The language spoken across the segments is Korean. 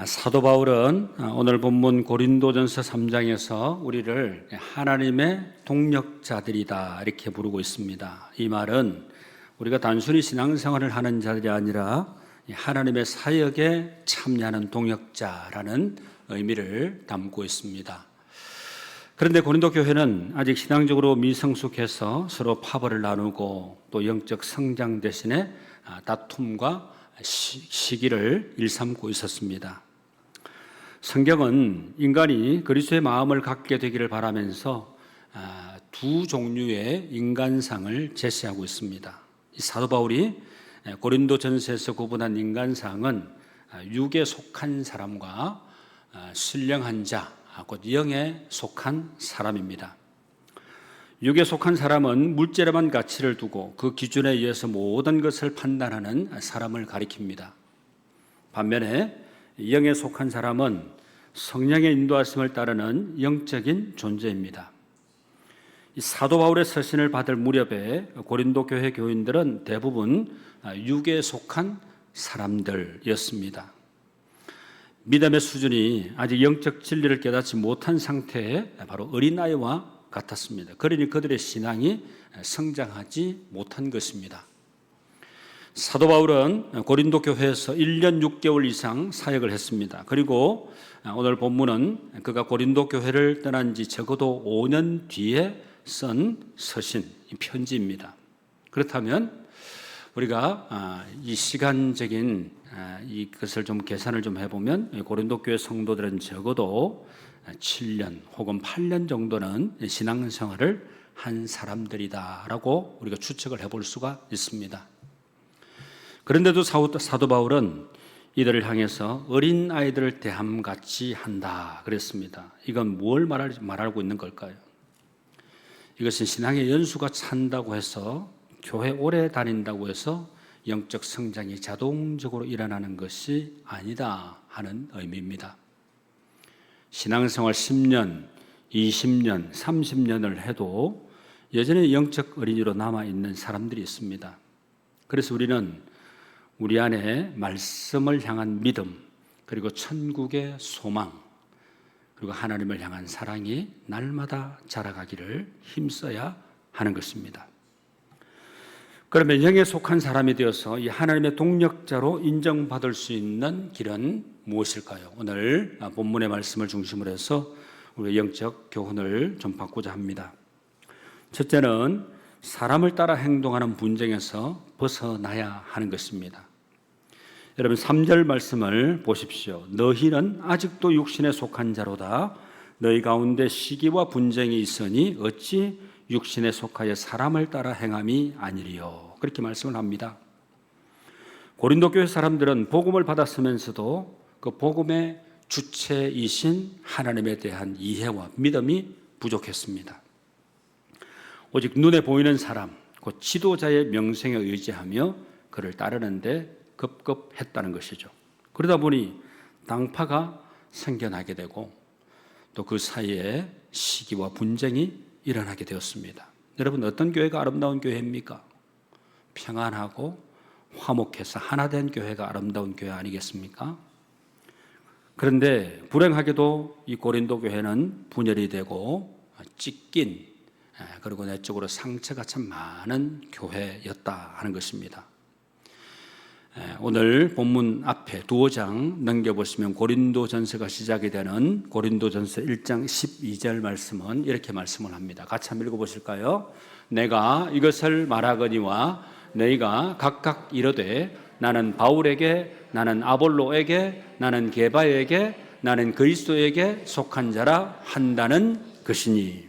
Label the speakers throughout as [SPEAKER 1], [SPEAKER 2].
[SPEAKER 1] 사도 바울은 오늘 본문 고린도전서 3장에서 우리를 하나님의 동력자들이다 이렇게 부르고 있습니다. 이 말은 우리가 단순히 신앙생활을 하는 자들이 아니라 하나님의 사역에 참여하는 동역자라는 의미를 담고 있습니다. 그런데 고린도 교회는 아직 신앙적으로 미성숙해서 서로 파벌을 나누고 또 영적 성장 대신에 다툼과 시기를 일삼고 있었습니다. 성경은 인간이 그리스도의 마음을 갖게 되기를 바라면서 두 종류의 인간상을 제시하고 있습니다. 사도 바울이 고린도전서에서 구분한 인간상은 육에 속한 사람과 신령한 자, 곧 영에 속한 사람입니다. 육에 속한 사람은 물질에만 가치를 두고 그 기준에 의해서 모든 것을 판단하는 사람을 가리킵니다. 반면에 영에 속한 사람은 성령의 인도하심을 따르는 영적인 존재입니다. 이 사도 바울의 서신을 받을 무렵에 고린도 교회 교인들은 대부분 육에 속한 사람들이었습니다. 믿음의 수준이 아직 영적 진리를 깨닫지 못한 상태에 바로 어린아이와 같았습니다. 그러니 그들의 신앙이 성장하지 못한 것입니다. 사도 바울은 고린도 교회에서 1년 6개월 이상 사역을 했습니다. 그리고 오늘 본문은 그가 고린도 교회를 떠난 지 적어도 5년 뒤에 쓴 서신, 편지입니다. 그렇다면 우리가 이 시간적인 이것을 좀 계산을 좀 해보면 고린도 교회 성도들은 적어도 7년 혹은 8년 정도는 신앙생활을 한 사람들이다라고 우리가 추측을 해볼 수가 있습니다. 그런데도 사도 바울은 이들을 향해서 어린 아이들을 대함같이 한다 그랬습니다. 이건 뭘 말하고 있는 걸까요? 이것은 신앙의 연수가 찬다고 해서 교회 오래 다닌다고 해서 영적 성장이 자동적으로 일어나는 것이 아니다 하는 의미입니다. 신앙생활 10년, 20년, 30년을 해도 여전히 영적 어린이로 남아있는 사람들이 있습니다. 그래서 우리는 우리 안에 말씀을 향한 믿음, 그리고 천국의 소망, 그리고 하나님을 향한 사랑이 날마다 자라가기를 힘써야 하는 것입니다. 그러면 영에 속한 사람이 되어서 이 하나님의 동력자로 인정받을 수 있는 길은 무엇일까요? 오늘 본문의 말씀을 중심으로 해서 우리의 영적 교훈을 좀 받고자 합니다. 첫째는 사람을 따라 행동하는 분쟁에서 벗어나야 하는 것입니다. 여러분 3절 말씀을 보십시오. 너희는 아직도 육신에 속한 자로다. 너희 가운데 시기와 분쟁이 있으니 어찌 육신에 속하여 사람을 따라 행함이 아니리요. 그렇게 말씀을 합니다. 고린도 교회 사람들은 복음을 받았으면서도 그 복음의 주체이신 하나님에 대한 이해와 믿음이 부족했습니다. 오직 눈에 보이는 사람, 그 지도자의 명성에 의지하며 그를 따르는데 급급했다는 것이죠. 그러다 보니 당파가 생겨나게 되고 또 그 사이에 시기와 분쟁이 일어나게 되었습니다. 여러분 어떤 교회가 아름다운 교회입니까? 평안하고 화목해서 하나된 교회가 아름다운 교회 아니겠습니까? 그런데 불행하게도 이 고린도 교회는 분열이 되고 찢긴 그리고 내적으로 상처가 참 많은 교회였다 하는 것입니다. 오늘 본문 앞에 두어 장 넘겨보시면 고린도전서가 시작이 되는 고린도전서 1장 12절 말씀은 이렇게 말씀을 합니다. 같이 한번 읽어보실까요? 내가 이것을 말하거니와 너희가 각각 이르되 나는 바울에게, 나는 아볼로에게, 나는 게바에게, 나는 그리스도에게 속한 자라 한다는 것이니.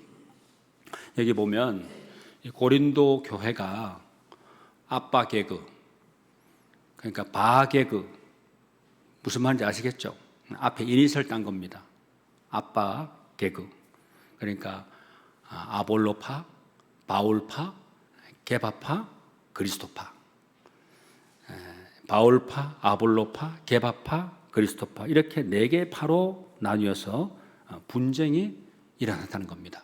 [SPEAKER 1] 여기 보면 고린도 교회가 아빠 개그, 그러니까 바개그, 무슨 말인지 아시겠죠? 앞에 이니셜 딴 겁니다. 아빠 개그. 그러니까 아볼로파, 바울파, 게바파, 그리스도파. 바울파, 아볼로파, 게바파, 그리스도파. 이렇게 4개의 파로 나뉘어서 분쟁이 일어났다는 겁니다.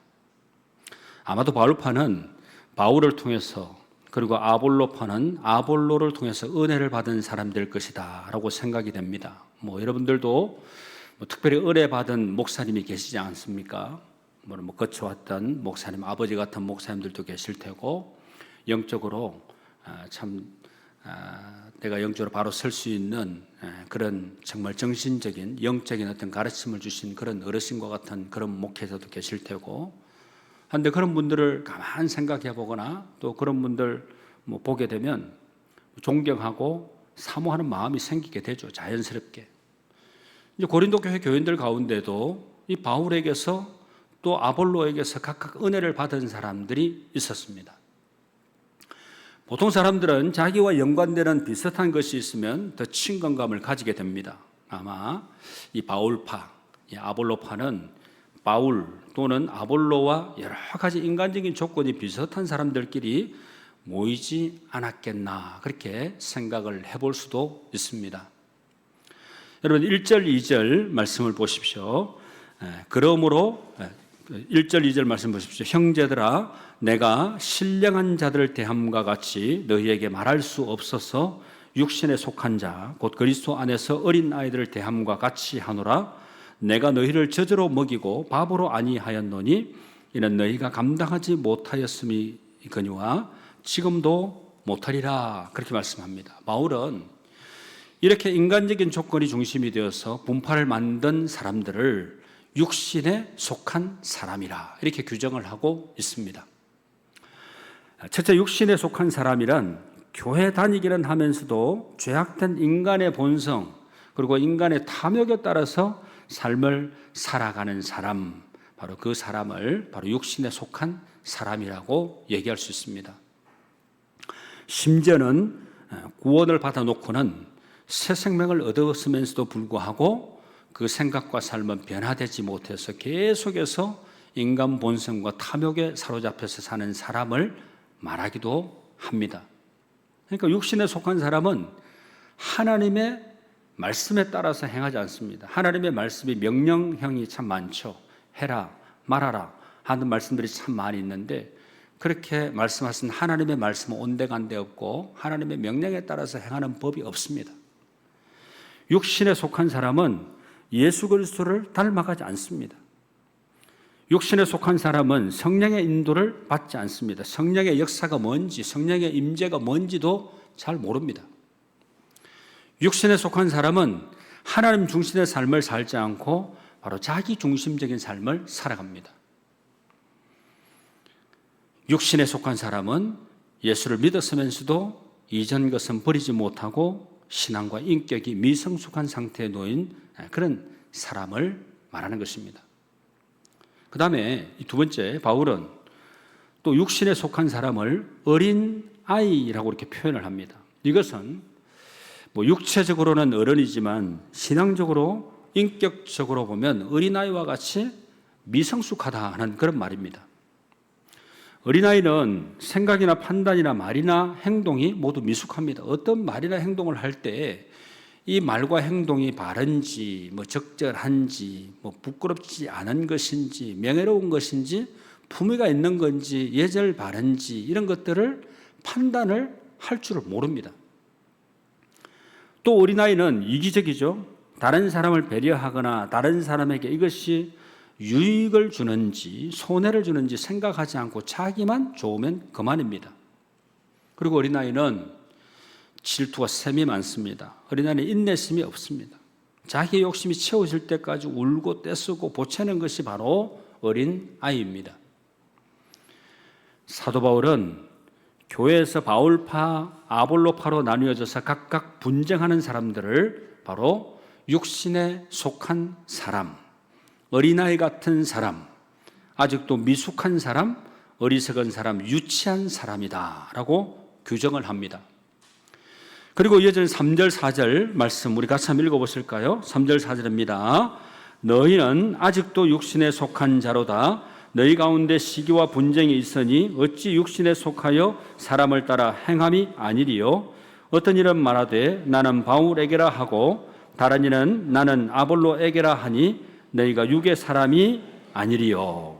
[SPEAKER 1] 아마도 바울파는 바울을 통해서 그리고 아볼로파는 아볼로를 통해서 은혜를 받은 사람들 것이다 라고 생각이 됩니다. 여러분들도 특별히 은혜 받은 목사님이 계시지 않습니까? 거쳐왔던 목사님, 아버지 같은 목사님들도 계실 테고, 영적으로 내가 영적으로 바로 설 수 있는 그런 정말 정신적인 영적인 어떤 가르침을 주신 그런 어르신과 같은 그런 목회자도 계실 테고, 한데 그런 분들을 가만 생각해 보거나 또 그런 분들 보게 되면 존경하고 사모하는 마음이 생기게 되죠. 자연스럽게. 이제 고린도 교회 교인들 가운데도 이 바울에게서 또 아볼로에게서 각각 은혜를 받은 사람들이 있었습니다. 보통 사람들은 자기와 연관되는 비슷한 것이 있으면 더 친근감을 가지게 됩니다. 아마 이 바울파, 이 아볼로파는 바울 또는 아볼로와 여러 가지 인간적인 조건이 비슷한 사람들끼리 모이지 않았겠나, 그렇게 생각을 해볼 수도 있습니다. 여러분 1절 2절 말씀을 보십시오. 그러므로 1절 2절 말씀 보십시오. 형제들아, 내가 신령한 자들을 대함과 같이 너희에게 말할 수 없어서 육신에 속한 자 곧 그리스도 안에서 어린 아이들을 대함과 같이 하노라. 내가 너희를 젖으로 먹이고 밥으로 아니하였노니 이는 너희가 감당하지 못하였음이거니와 지금도 못하리라, 그렇게 말씀합니다. 바울은 이렇게 인간적인 조건이 중심이 되어서 분파를 만든 사람들을 육신에 속한 사람이라 이렇게 규정을 하고 있습니다. 첫째, 육신에 속한 사람이란 교회 다니기는 하면서도 죄악된 인간의 본성 그리고 인간의 탐욕에 따라서 삶을 살아가는 사람, 바로 그 사람을 바로 육신에 속한 사람이라고 얘기할 수 있습니다. 심지어는 구원을 받아놓고는 새 생명을 얻었으면서도 불구하고 그 생각과 삶은 변화되지 못해서 계속해서 인간 본성과 탐욕에 사로잡혀서 사는 사람을 말하기도 합니다. 그러니까 육신에 속한 사람은 하나님의 말씀에 따라서 행하지 않습니다. 하나님의 말씀이 명령형이 참 많죠. 해라, 말하라 하는 말씀들이 참 많이 있는데, 그렇게 말씀하신 하나님의 말씀은 온데간데 없고 하나님의 명령에 따라서 행하는 법이 없습니다. 육신에 속한 사람은 예수 그리스도를 닮아가지 않습니다. 육신에 속한 사람은 성령의 인도를 받지 않습니다. 성령의 역사가 뭔지, 성령의 임재가 뭔지도 잘 모릅니다. 육신에 속한 사람은 하나님 중심의 삶을 살지 않고 바로 자기 중심적인 삶을 살아갑니다. 육신에 속한 사람은 예수를 믿었으면서도 이전 것은 버리지 못하고 신앙과 인격이 미성숙한 상태에 놓인 그런 사람을 말하는 것입니다. 그 다음에 두 번째, 바울은 또 육신에 속한 사람을 어린 아이라고 이렇게 표현을 합니다. 이것은 육체적으로는 어른이지만 신앙적으로 인격적으로 보면 어린아이와 같이 미성숙하다 하는 그런 말입니다. 어린아이는 생각이나 판단이나 말이나 행동이 모두 미숙합니다. 어떤 말이나 행동을 할 때 이 말과 행동이 바른지, 적절한지, 부끄럽지 않은 것인지, 명예로운 것인지, 품위가 있는 건지, 예절 바른지 이런 것들을 판단을 할 줄을 모릅니다. 또 어린아이는 이기적이죠. 다른 사람을 배려하거나 다른 사람에게 이것이 유익을 주는지 손해를 주는지 생각하지 않고 자기만 좋으면 그만입니다. 그리고 어린아이는 질투와 셈이 많습니다. 어린아이는 인내심이 없습니다. 자기의 욕심이 채워질 때까지 울고 떼쓰고 보채는 것이 바로 어린아이입니다. 사도 바울은 교회에서 바울파, 아볼로파로 나뉘어져서 각각 분쟁하는 사람들을 바로 육신에 속한 사람, 어린아이 같은 사람, 아직도 미숙한 사람, 어리석은 사람, 유치한 사람이다 라고 규정을 합니다. 그리고 이어지는 3절 4절 말씀 우리 같이 한번 읽어보실까요? 3절 4절입니다. 너희는 아직도 육신에 속한 자로다. 너희 가운데 시기와 분쟁이 있으니 어찌 육신에 속하여 사람을 따라 행함이 아니리요. 어떤 이는 말하되 나는 바울에게라 하고 다른 이는 나는 아볼로에게라 하니 너희가 육의 사람이 아니리요.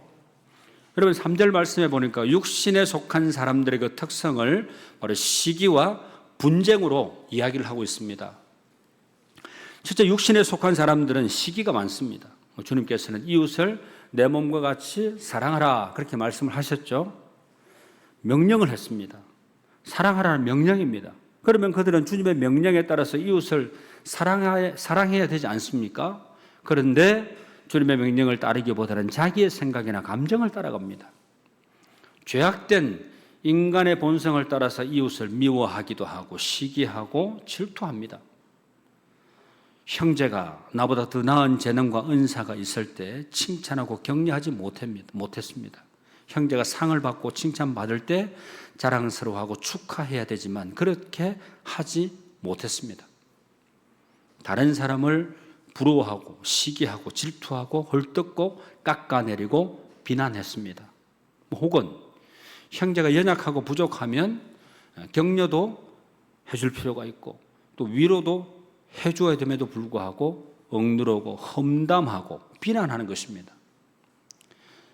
[SPEAKER 1] 여러분 3절 말씀에 보니까 육신에 속한 사람들의 그 특성을 바로 시기와 분쟁으로 이야기를 하고 있습니다. 실제 육신에 속한 사람들은 시기가 많습니다. 주님께서는 이웃을 내 몸과 같이 사랑하라 그렇게 말씀을 하셨죠. 명령을 했습니다. 사랑하라는 명령입니다. 그러면 그들은 주님의 명령에 따라서 이웃을 사랑해야 되지 않습니까? 그런데 주님의 명령을 따르기보다는 자기의 생각이나 감정을 따라갑니다. 죄악된 인간의 본성을 따라서 이웃을 미워하기도 하고 시기하고 질투합니다. 형제가 나보다 더 나은 재능과 은사가 있을 때 칭찬하고 격려하지 못했습니다. 형제가 상을 받고 칭찬받을 때 자랑스러워하고 축하해야 되지만 그렇게 하지 못했습니다. 다른 사람을 부러워하고 시기하고 질투하고 헐뜯고 깎아내리고 비난했습니다. 혹은 형제가 연약하고 부족하면 격려도 해줄 필요가 있고 또 위로도 해줘야 됨에도 불구하고 억누르고 험담하고 비난하는 것입니다.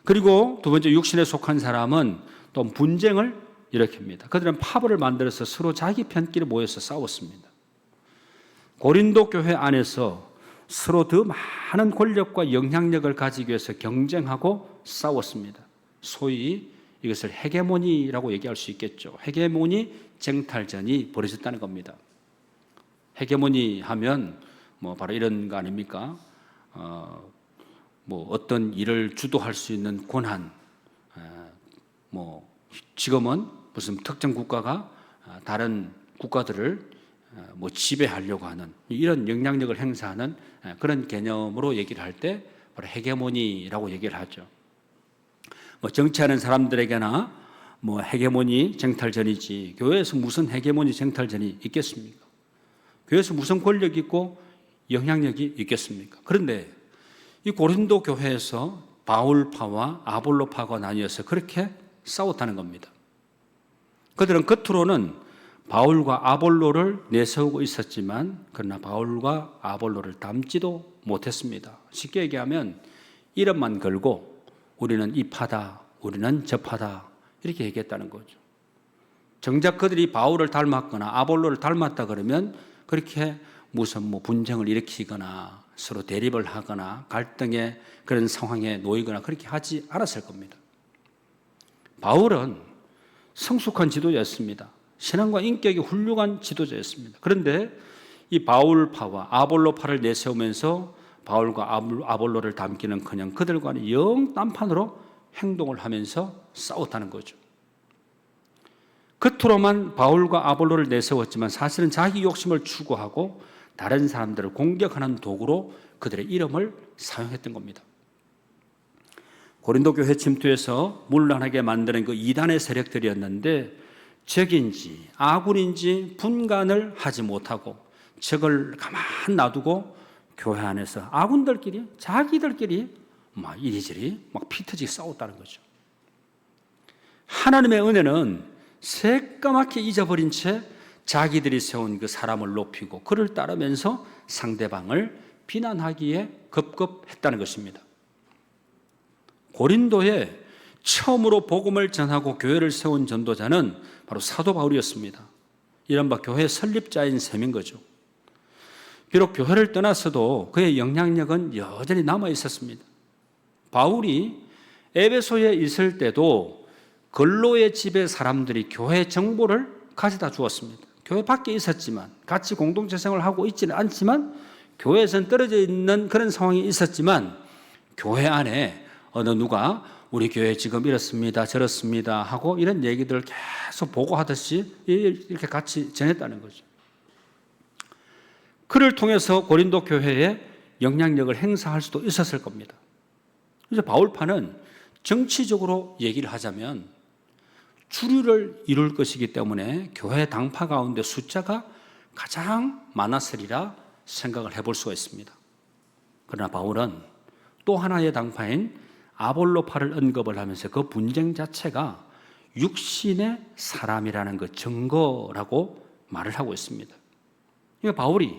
[SPEAKER 1] 그리고 두 번째, 육신에 속한 사람은 또 분쟁을 일으킵니다. 그들은 파벌을 만들어서 서로 자기 편끼리 모여서 싸웠습니다. 고린도 교회 안에서 서로 더 많은 권력과 영향력을 가지기 위해서 경쟁하고 싸웠습니다. 소위 이것을 헤게모니라고 얘기할 수 있겠죠. 헤게모니 쟁탈전이 벌어졌다는 겁니다. 헤게모니 하면 바로 이런 거 아닙니까? 어떤 일을 주도할 수 있는 권한, 지금은 무슨 특정 국가가 다른 국가들을 지배하려고 하는 이런 영향력을 행사하는 그런 개념으로 얘기를 할 때 바로 헤게모니라고 얘기를 하죠. 정치하는 사람들에게나 헤게모니 쟁탈전이지 교회에서 무슨 헤게모니 쟁탈전이 있겠습니까? 교회에서 무슨 권력이 있고 영향력이 있겠습니까? 그런데 이 고린도 교회에서 바울파와 아볼로파가 나뉘어서 그렇게 싸웠다는 겁니다. 그들은 겉으로는 바울과 아볼로를 내세우고 있었지만 그러나 바울과 아볼로를 닮지도 못했습니다. 쉽게 얘기하면 이름만 걸고 우리는 이 파다, 우리는 저 파다 이렇게 얘기했다는 거죠. 정작 그들이 바울을 닮았거나 아볼로를 닮았다 그러면 그렇게 무슨 분쟁을 일으키거나 서로 대립을 하거나 갈등의 그런 상황에 놓이거나 그렇게 하지 않았을 겁니다. 바울은 성숙한 지도자였습니다. 신앙과 인격이 훌륭한 지도자였습니다. 그런데 이 바울파와 아볼로파를 내세우면서 바울과 아볼로를 닮기는커녕 그들과는 영 딴판으로 행동을 하면서 싸웠다는 거죠. 겉으로만 바울과 아볼로를 내세웠지만 사실은 자기 욕심을 추구하고 다른 사람들을 공격하는 도구로 그들의 이름을 사용했던 겁니다. 고린도 교회 침투에서 문란하게 만드는 그 이단의 세력들이었는데 적인지 아군인지 분간을 하지 못하고 적을 가만 놔두고 교회 안에서 아군들끼리 자기들끼리 이리저리 피 터지게 싸웠다는 거죠. 하나님의 은혜는 새까맣게 잊어버린 채 자기들이 세운 그 사람을 높이고 그를 따르면서 상대방을 비난하기에 급급했다는 것입니다. 고린도에 처음으로 복음을 전하고 교회를 세운 전도자는 바로 사도 바울이었습니다. 이른바 교회 설립자인 셈인 거죠. 비록 교회를 떠났어도 그의 영향력은 여전히 남아 있었습니다. 바울이 에베소에 있을 때도 근로의 집의 사람들이 교회 정보를 가져다 주었습니다. 교회 밖에 있었지만 같이 공동체생활을 하고 있지는 않지만 교회에서는 떨어져 있는 그런 상황이 있었지만 교회 안에 어느 누가 우리 교회 지금 이렇습니다 저렇습니다 하고 이런 얘기들을 계속 보고하듯이 이렇게 같이 전했다는 거죠. 그를 통해서 고린도 교회에 영향력을 행사할 수도 있었을 겁니다. 그래서 바울파는 정치적으로 얘기를 하자면 주류를 이룰 것이기 때문에 교회 당파 가운데 숫자가 가장 많았으리라 생각을 해볼 수가 있습니다. 그러나 바울은 또 하나의 당파인 아볼로파를 언급을 하면서 그 분쟁 자체가 육신의 사람이라는 그 증거라고 말을 하고 있습니다. 그러니까 바울이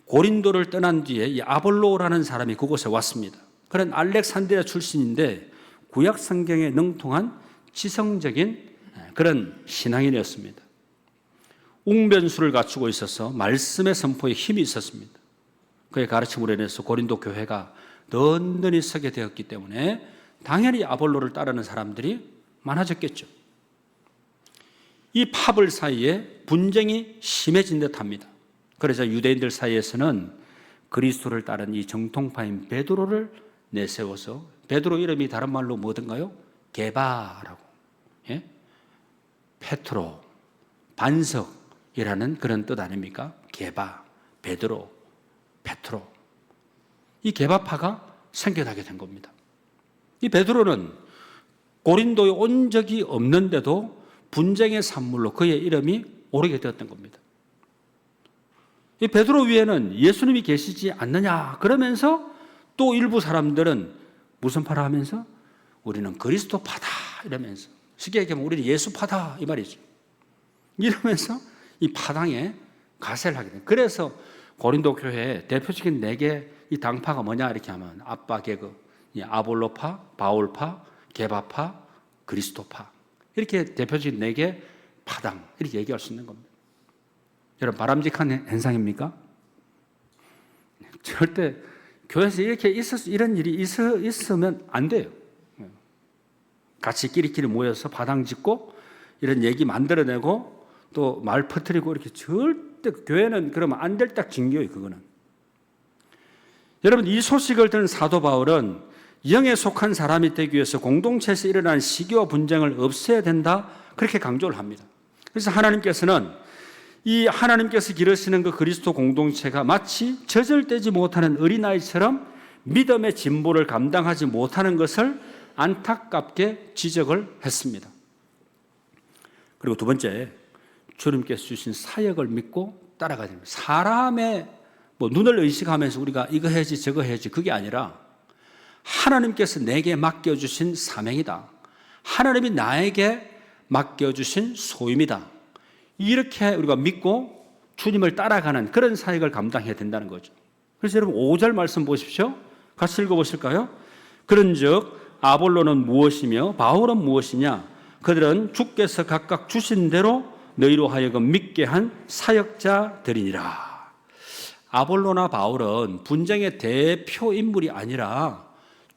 [SPEAKER 1] 고린도를 떠난 뒤에 이 아볼로라는 사람이 그곳에 왔습니다. 그는 알렉산드리아 출신인데 구약 성경에 능통한 지성적인 그런 신앙인이었습니다. 웅변수를 갖추고 있어서 말씀의 선포에 힘이 있었습니다. 그의 가르침으로 인해서 고린도 교회가 든든히 서게 되었기 때문에 당연히 아볼로를 따르는 사람들이 많아졌겠죠. 이 파벌 사이에 분쟁이 심해진 듯합니다. 그래서 유대인들 사이에서는 그리스도를 따른 이 정통파인 베드로를 내세워서, 베드로 이름이 다른 말로 뭐든가요? 게바라고, 예? 페트로, 반석이라는 그런 뜻 아닙니까? 게바, 베드로, 페트로. 이 게바파가 생겨나게 된 겁니다. 이 베드로는 고린도에 온 적이 없는데도 분쟁의 산물로 그의 이름이 오르게 되었던 겁니다. 이 베드로 위에는 예수님이 계시지 않느냐 그러면서 또 일부 사람들은 무슨 파라 하면서 우리는 그리스도파다 이러면서, 쉽게 얘기하면 우리는 예수파다 이 말이죠. 이러면서 이 파당에 가세를 하게 됩니다. 그래서 고린도 교회의 대표적인 4개 이 당파가 뭐냐 이렇게 하면 아빠 개그, 아볼로파, 바울파, 게바파, 그리스도파, 이렇게 대표적인 4개 파당 이렇게 얘기할 수 있는 겁니다. 여러분, 바람직한 현상입니까? 절대 교회에서 이렇게 이런 일이 있으면 안 돼요. 같이 끼리끼리 모여서 파당 짓고 이런 얘기 만들어내고 또 말 퍼뜨리고 이렇게 절대 교회는 그러면 안 될 딱 징조예요. 그거는. 여러분, 이 소식을 들은 사도 바울은 영에 속한 사람이 되기 위해서 공동체에서 일어난 시기와 분쟁을 없애야 된다 그렇게 강조를 합니다. 그래서 하나님께서는 이 하나님께서 기르시는 그 그리스도 공동체가 마치 저절되지 못하는 어린아이처럼 믿음의 진보를 감당하지 못하는 것을 안타깝게 지적을 했습니다. 그리고 두 번째, 주님께서 주신 사역을 믿고 따라가야 됩니다. 사람의 눈을 의식하면서 우리가 이거 해야지 저거 해야지 그게 아니라 하나님께서 내게 맡겨주신 사명이다. 하나님이 나에게 맡겨주신 소임이다. 이렇게 우리가 믿고 주님을 따라가는 그런 사역을 감당해야 된다는 거죠. 그래서 여러분 5절 말씀 보십시오. 같이 읽어보실까요? 그런즉 아볼로는 무엇이며 바울은 무엇이냐? 그들은 주께서 각각 주신 대로 너희로 하여금 믿게 한 사역자들이니라. 아볼로나 바울은 분쟁의 대표 인물이 아니라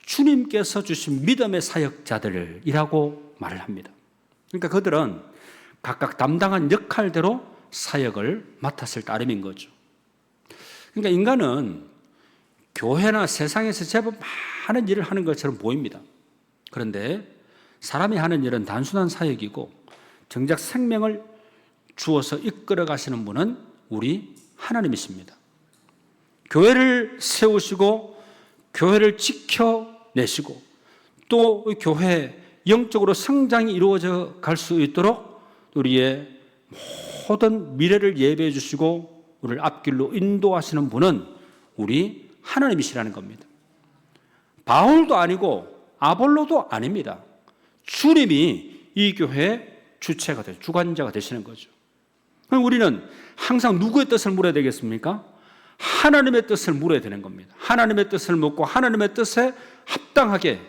[SPEAKER 1] 주님께서 주신 믿음의 사역자들이라고 말을 합니다. 그러니까 그들은 각각 담당한 역할대로 사역을 맡았을 따름인 거죠. 그러니까 인간은 교회나 세상에서 제법 많은 일을 하는 것처럼 보입니다. 그런데 사람이 하는 일은 단순한 사역이고 정작 생명을 주어서 이끌어 가시는 분은 우리 하나님이십니다. 교회를 세우시고 교회를 지켜내시고 또 교회 영적으로 성장이 이루어져 갈 수 있도록 우리의 모든 미래를 예배해 주시고 우리를 앞길로 인도하시는 분은 우리 하나님이시라는 겁니다. 바울도 아니고 아볼로도 아닙니다. 주님이 이 교회의 주체가 되죠. 주관자가 되시는 거죠. 그럼 우리는 항상 누구의 뜻을 물어야 되겠습니까? 하나님의 뜻을 물어야 되는 겁니다. 하나님의 뜻을 묻고 하나님의 뜻에 합당하게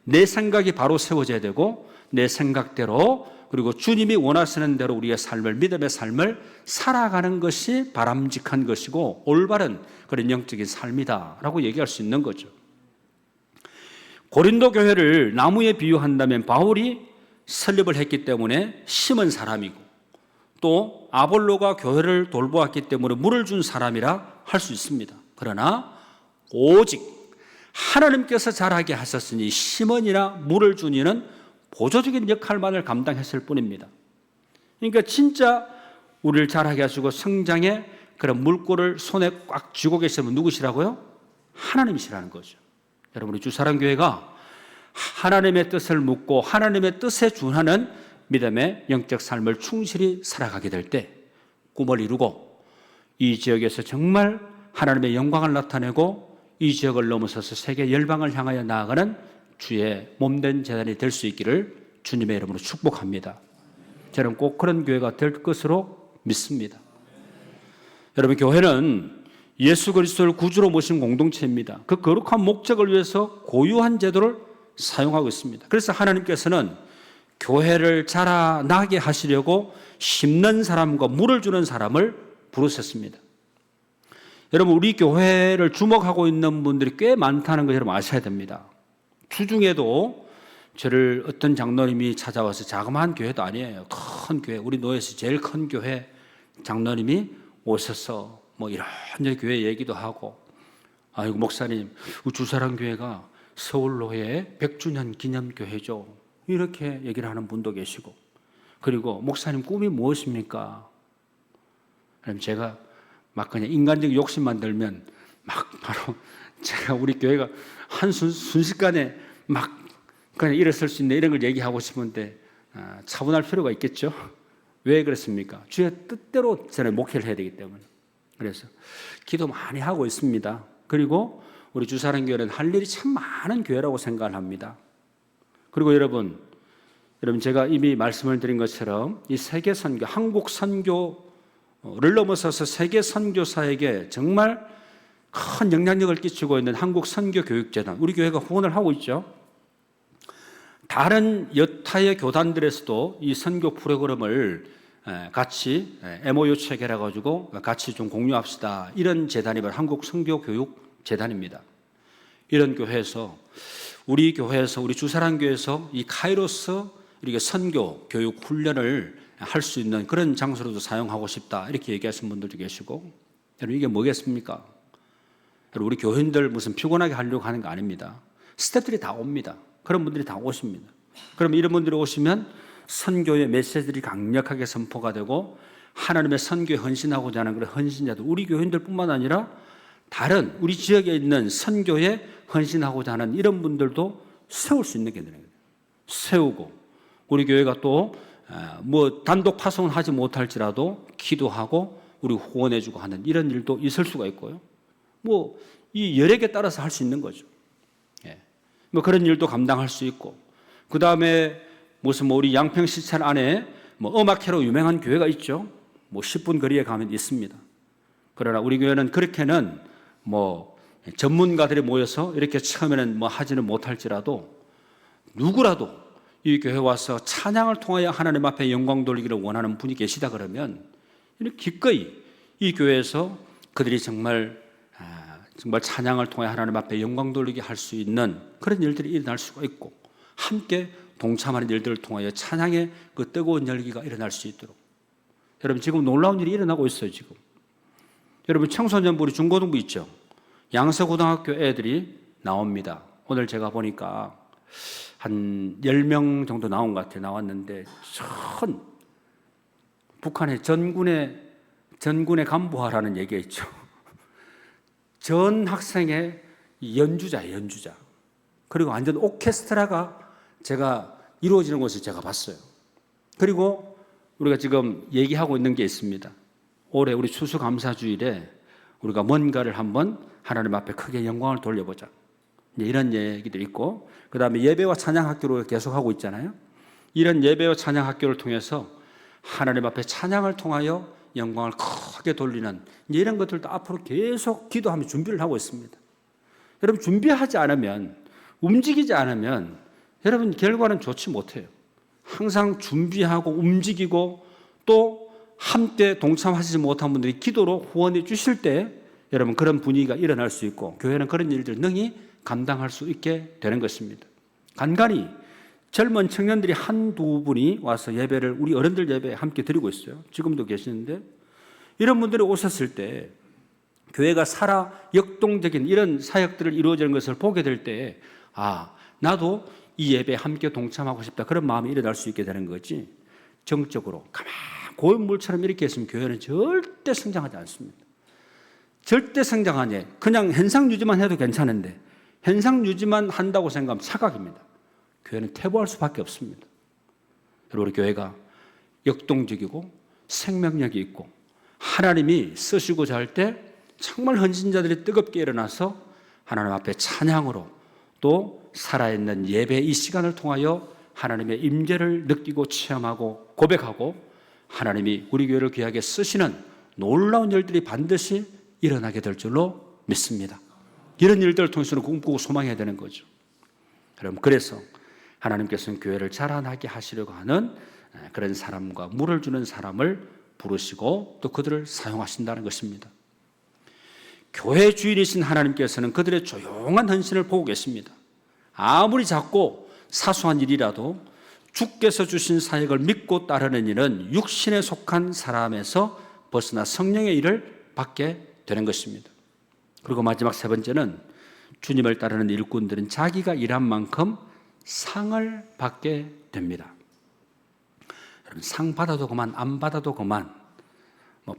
[SPEAKER 1] 내 생각이 바로 세워져야 되고 내 생각대로 그리고 주님이 원하시는 대로 우리의 삶을, 믿음의 삶을 살아가는 것이 바람직한 것이고 올바른 그런 영적인 삶이다라고 얘기할 수 있는 거죠. 고린도 교회를 나무에 비유한다면 바울이 설립을 했기 때문에 심은 사람이고 또 아볼로가 교회를 돌보았기 때문에 물을 준 사람이라 할 수 있습니다. 그러나 오직 하나님께서 자라게 하셨으니 심은이나 물을 준 이는 보조적인 역할만을 감당했을 뿐입니다. 그러니까 진짜 우리를 자라게 하시고 성장의 그런 물꼬를 손에 꽉 쥐고 계시면 누구시라고요? 하나님이시라는 거죠. 여러분, 우리 주사랑교회가 하나님의 뜻을 묻고 하나님의 뜻에 준하는 믿음의 영적 삶을 충실히 살아가게 될 때 꿈을 이루고 이 지역에서 정말 하나님의 영광을 나타내고 이 지역을 넘어서서 세계 열방을 향하여 나아가는 주의 몸된 재단이 될 수 있기를 주님의 이름으로 축복합니다. 저는 꼭 그런 교회가 될 것으로 믿습니다. 여러분, 교회는 예수 그리스도를 구주로 모신 공동체입니다. 그 거룩한 목적을 위해서 고유한 제도를 사용하고 있습니다. 그래서 하나님께서는 교회를 자라나게 하시려고 심는 사람과 물을 주는 사람을 부르셨습니다. 여러분, 우리 교회를 주목하고 있는 분들이 꽤 많다는 거 여러분 아셔야 됩니다. 주중에도 저를 어떤 장로님이 찾아와서, 자그마한 교회도 아니에요, 큰 교회, 우리 노예에서 제일 큰 교회 장로님이 오셔서 뭐 이런저런 교회 얘기도 하고, 아이고 목사님, 우리 주사랑교회가 서울로의 100주년 기념교회죠, 이렇게 얘기를 하는 분도 계시고, 그리고 목사님 꿈이 무엇입니까? 그럼 제가 막 그냥 인간적 욕심만 들면 막 바로 제가 우리 교회가 순식간에 막 그냥 일어설 수 있는 이런 걸 얘기하고 싶은데 차분할 필요가 있겠죠? 왜 그렇습니까? 주의 뜻대로 저는 목회를 해야 되기 때문에. 그래서 기도 많이 하고 있습니다. 그리고 우리 주사랑교회는 할 일이 참 많은 교회라고 생각을 합니다. 그리고 여러분 제가 이미 말씀을 드린 것처럼 이 세계 선교, 한국 선교를 넘어서서 세계 선교사에게 정말 큰 영향력을 끼치고 있는 한국 선교교육재단, 우리 교회가 후원을 하고 있죠. 다른 여타의 교단들에서도 이 선교 프로그램을 같이 MOU 체결해 가지고 같이 좀 공유합시다, 이런 재단이 바로 한국 선교교육재단입니다. 이런 교회에서 우리 교회에서, 우리 주사랑교회에서 이 카이로스 이렇게 선교 교육 훈련을 할 수 있는 그런 장소로도 사용하고 싶다, 이렇게 얘기하시는 분들도 계시고. 여러분, 이게 뭐겠습니까? 여러분, 우리 교인들 무슨 피곤하게 하려고 하는 거 아닙니다. 스태프들이 다 옵니다. 그런 분들이 다 오십니다. 그럼 이런 분들이 오시면 선교의 메시지들이 강력하게 선포가 되고 하나님의 선교에 헌신하고자 하는 그런 헌신자들, 우리 교인들뿐만 아니라 다른 우리 지역에 있는 선교에 헌신하고자 하는 이런 분들도 세울 수 있는 게 되는 거예요. 세우고, 우리 교회가 또 뭐 단독 파송하지 못할지라도 기도하고 우리 후원해주고 하는 이런 일도 있을 수가 있고요. 뭐 이 여력에 따라서 할 수 있는 거죠. 뭐 그런 일도 감당할 수 있고, 그 다음에 무슨 뭐 우리 양평시찰 안에 뭐 음악회로 유명한 교회가 있죠. 뭐 10분 거리에 가면 있습니다. 그러나 우리 교회는 그렇게는 뭐 전문가들이 모여서 이렇게 처음에는 뭐 하지는 못할지라도 누구라도 이 교회 와서 찬양을 통하여 하나님 앞에 영광 돌리기를 원하는 분이 계시다 그러면 기꺼이 이 교회에서 그들이 정말 찬양을 통해 하나님 앞에 영광 돌리게 할 수 있는 그런 일들이 일어날 수가 있고, 함께 동참하는 일들을 통하여 찬양의 그 뜨거운 열기가 일어날 수 있도록. 여러분, 지금 놀라운 일이 일어나고 있어요. 지금 여러분, 청소년부 우리 중고등부 있죠. 양서고등학교 애들이 나옵니다. 오늘 제가 보니까 한 10명 정도 나온 것 같아요. 나왔는데 북한의 전군의 간부화라는 얘기가 있죠. 전 학생의 연주자. 그리고 완전 오케스트라가 제가 이루어지는 것을 제가 봤어요. 그리고 우리가 지금 얘기하고 있는 게 있습니다. 올해 우리 추수감사주일에 우리가 뭔가를 한번 하나님 앞에 크게 영광을 돌려보자, 이런 얘기들이 있고, 그 다음에 예배와 찬양학교로 계속하고 있잖아요. 이런 예배와 찬양학교를 통해서 하나님 앞에 찬양을 통하여 영광을 크게 돌리는 이런 것들도 앞으로 계속 기도하며 준비를 하고 있습니다. 여러분, 준비하지 않으면, 움직이지 않으면 여러분 결과는 좋지 못해요. 항상 준비하고 움직이고 또 함께 동참하시지 못한 분들이 기도로 후원해 주실 때 여러분 그런 분위기가 일어날 수 있고, 교회는 그런 일들을 능히 감당할 수 있게 되는 것입니다. 간간히 젊은 청년들이 한두 분이 와서 예배를, 우리 어른들 예배에 함께 드리고 있어요. 지금도 계시는데, 이런 분들이 오셨을 때 교회가 살아 역동적인 이런 사역들을 이루어지는 것을 보게 될 때, 나도 이 예배에 함께 동참하고 싶다, 그런 마음이 일어날 수 있게 되는 거지. 정적으로 가만 고인물처럼 이렇게 했으면 교회는 절대 성장하지 않습니다. 절대 성장하지. 그냥 현상 유지만 해도 괜찮은데 현상 유지만 한다고 생각하면 착각입니다. 교회는 퇴보할 수밖에 없습니다. 여러분, 우리 교회가 역동적이고 생명력이 있고 하나님이 쓰시고자 할 때 정말 헌신자들이 뜨겁게 일어나서 하나님 앞에 찬양으로 또 살아있는 예배 이 시간을 통하여 하나님의 임재를 느끼고 체험하고 고백하고 하나님이 우리 교회를 귀하게 쓰시는 놀라운 일들이 반드시 일어나게 될 줄로 믿습니다. 이런 일들을 통해서는 꿈꾸고 소망해야 되는 거죠. 여러분, 그래서 하나님께서는 교회를 자라나게 하시려고 하는 그런 사람과 물을 주는 사람을 부르시고 또 그들을 사용하신다는 것입니다. 교회 주인이신 하나님께서는 그들의 조용한 헌신을 보고 계십니다. 아무리 작고 사소한 일이라도 주께서 주신 사역을 믿고 따르는 일은 육신에 속한 사람에서 벗어나 성령의 일을 받게 되는 것입니다. 그리고 마지막 세 번째는 주님을 따르는 일꾼들은 자기가 일한 만큼 상을 받게 됩니다. 여러분, 상 받아도 그만, 안 받아도 그만.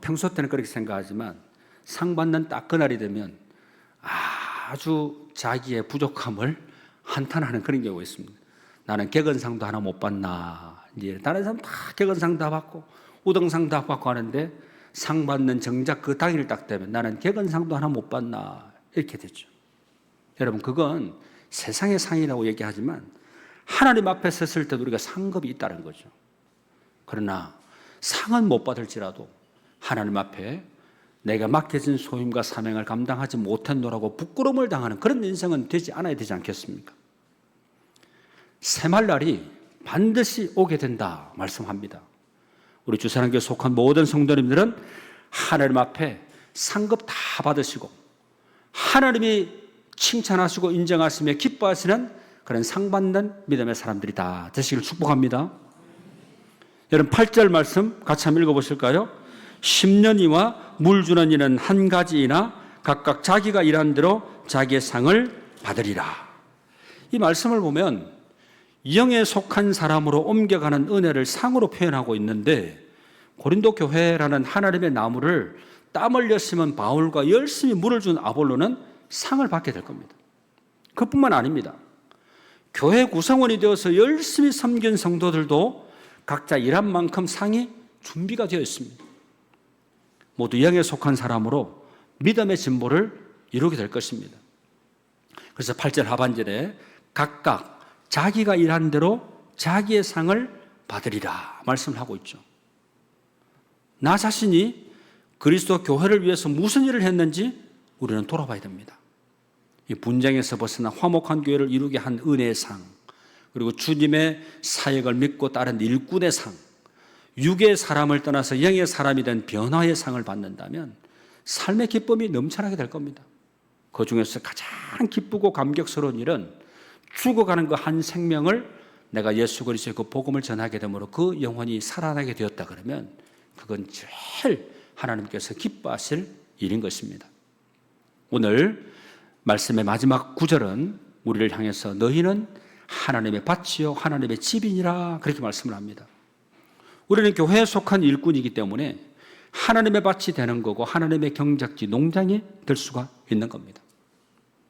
[SPEAKER 1] 평소 때는 그렇게 생각하지만 상 받는 딱 그날이 되면 아주 자기의 부족함을 한탄하는 그런 경우가 있습니다. 나는 객언상도 하나 못 받나. 이제 다른 사람 다 객언상 다 받고 우등상 다 받고 하는데 상 받는 정작 그 당일 딱 되면 나는 객언상도 하나 못 받나. 이렇게 되죠. 여러분, 그건 세상의 상이라고 얘기하지만 하나님 앞에 섰을 때도 우리가 상급이 있다는 거죠. 그러나 상은 못 받을지라도 하나님 앞에 내가 맡겨진 소임과 사명을 감당하지 못했노라고 부끄러움을 당하는 그런 인생은 되지 않아야 되지 않겠습니까? 새말날이 반드시 오게 된다 말씀합니다. 우리 주사랑교회 속한 모든 성도님들은 하나님 앞에 상급 다 받으시고 하나님이 칭찬하시고 인정하시며 기뻐하시는 그런 상 받는 믿음의 사람들이 다 되시길 축복합니다. 여러분, 8절 말씀 같이 한번 읽어보실까요? 10년이와 물 주는 이는 한 가지이나 각각 자기가 일한 대로 자기의 상을 받으리라. 이 말씀을 보면 영에 속한 사람으로 옮겨가는 은혜를 상으로 표현하고 있는데, 고린도 교회라는 하나님의 나무를 땀 흘려 심은 바울과 열심히 물을 준 아볼로는 상을 받게 될 겁니다. 그뿐만 아닙니다. 교회 구성원이 되어서 열심히 섬긴 성도들도 각자 일한 만큼 상이 준비가 되어 있습니다. 모두 영에 속한 사람으로 믿음의 진보를 이루게 될 것입니다. 그래서 8절 하반절에 각각 자기가 일한 대로 자기의 상을 받으리라 말씀을 하고 있죠. 나 자신이 그리스도 교회를 위해서 무슨 일을 했는지 우리는 돌아봐야 됩니다. 이 분쟁에서 벗어나 화목한 교회를 이루게 한 은혜의 상, 그리고 주님의 사역을 믿고 따른 일꾼의 상, 육의 사람을 떠나서 영의 사람이 된 변화의 상을 받는다면 삶의 기쁨이 넘쳐나게 될 겁니다. 그 중에서 가장 기쁘고 감격스러운 일은 죽어가는 그 한 생명을 내가 예수 그리스도의 그 복음을 전하게 되므로 그 영혼이 살아나게 되었다 그러면 그건 제일 하나님께서 기뻐하실 일인 것입니다. 오늘 말씀의 마지막 구절은 우리를 향해서 너희는 하나님의 밭이요 하나님의 집이니라 그렇게 말씀을 합니다. 우리는 교회에 속한 일꾼이기 때문에 하나님의 밭이 되는 거고 하나님의 경작지 농장이 될 수가 있는 겁니다.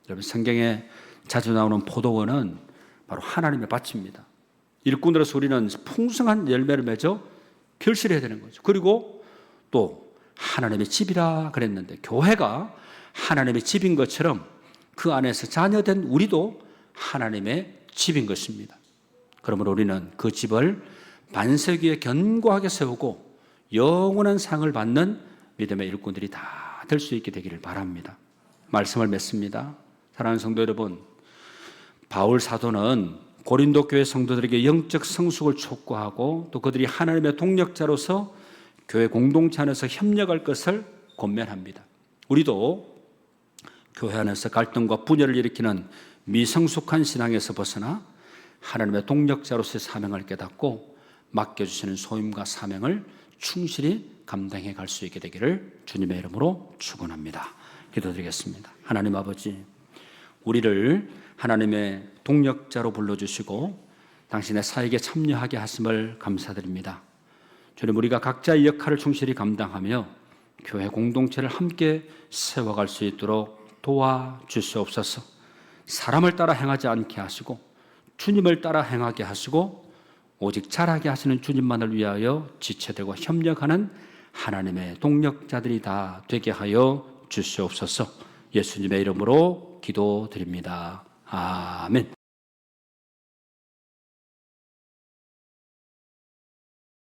[SPEAKER 1] 여러분, 성경에 자주 나오는 포도원은 바로 하나님의 밭입니다. 일꾼으로서 우리는 풍성한 열매를 맺어 결실해야 되는 거죠. 그리고 또 하나님의 집이라 그랬는데 교회가 하나님의 집인 것처럼 그 안에서 자녀된 우리도 하나님의 집인 것입니다. 그러므로 우리는 그 집을 반석 위에 견고하게 세우고 영원한 상을 받는 믿음의 일꾼들이 다 될 수 있게 되기를 바랍니다. 말씀을 맺습니다. 사랑하는 성도 여러분, 바울 사도는 고린도 교회 성도들에게 영적 성숙을 촉구하고 또 그들이 하나님의 동력자로서 교회 공동체 안에서 협력할 것을 권면합니다. 우리도 교회 안에서 갈등과 분열을 일으키는 미성숙한 신앙에서 벗어나 하나님의 동력자로서의 사명을 깨닫고 맡겨주시는 소임과 사명을 충실히 감당해 갈 수 있게 되기를 주님의 이름으로 축원합니다. 기도드리겠습니다. 하나님 아버지, 우리를 하나님의 동력자로 불러주시고 당신의 사역에 참여하게 하심을 감사드립니다. 주님, 우리가 각자의 역할을 충실히 감당하며 교회 공동체를 함께 세워갈 수 있도록 도와주시옵소서. 사람을 따라 행하지 않게 하시고 주님을 따라 행하게 하시고 오직 잘하게 하시는 주님만을 위하여 지체되고 협력하는 하나님의 동력자들이 다 되게 하여 주시옵소서. 예수님의 이름으로 기도드립니다. 아멘.